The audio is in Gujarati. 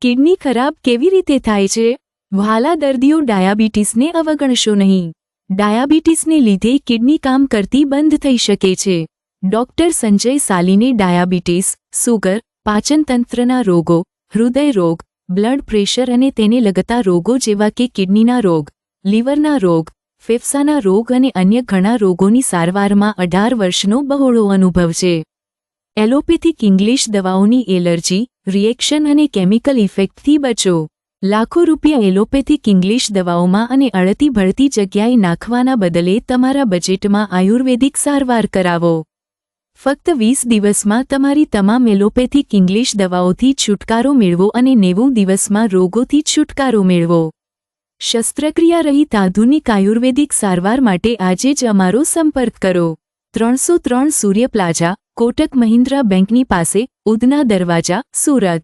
કિડની ખરાબ કેવી રીતે થાય છે? વહાલા દર્દીઓ, ડાયાબિટીસને અવગણશો નહીં. ડાયાબિટીસને લીધે કિડની કામ કરતી બંધ થઈ શકે છે. ડોક્ટર સંજય સાલીને ડાયાબિટીસ, સુગર, પાચનતંત્રના રોગો, હૃદય રોગ, બ્લડ પ્રેશર અને તેને લગતા રોગો જેવા કે કિડનીના રોગ, લીવરના રોગ, ફેફસાના રોગ અને અન્ય ઘણા રોગોની સારવારમાં 18 વર્ષનો બહોળો અનુભવ છે. એલોપેથિક ઇંગ્લિશ દવાઓની એલર્જી, રિએક્શન અને કેમિકલ ઇફેક્ટથી બચો. લાખો રૂપિયા એલોપેથિક ઇંગ્લિશ દવાઓમાં અને અળતી ભળતી જગ્યાએ નાખવાના બદલે તમારા બજેટમાં આયુર્વેદિક સારવાર કરાવો. ફક્ત 20 દિવસમાં તમારી તમામ એલોપેથિક ઇંગ્લિશ દવાઓથી છુટકારો મેળવો અને 90 દિવસમાં રોગોથી છુટકારો મેળવો. શસ્ત્રક્રિયા રહિત આધુનિક આયુર્વેદિક સારવાર માટે આજે જ અમારો સંપર્ક કરો. 303 સૂર્ય પ્લાઝા, કોટક મહિન્દ્રા બેંકની પાસે, ઉધના દરવાજા, સુરત.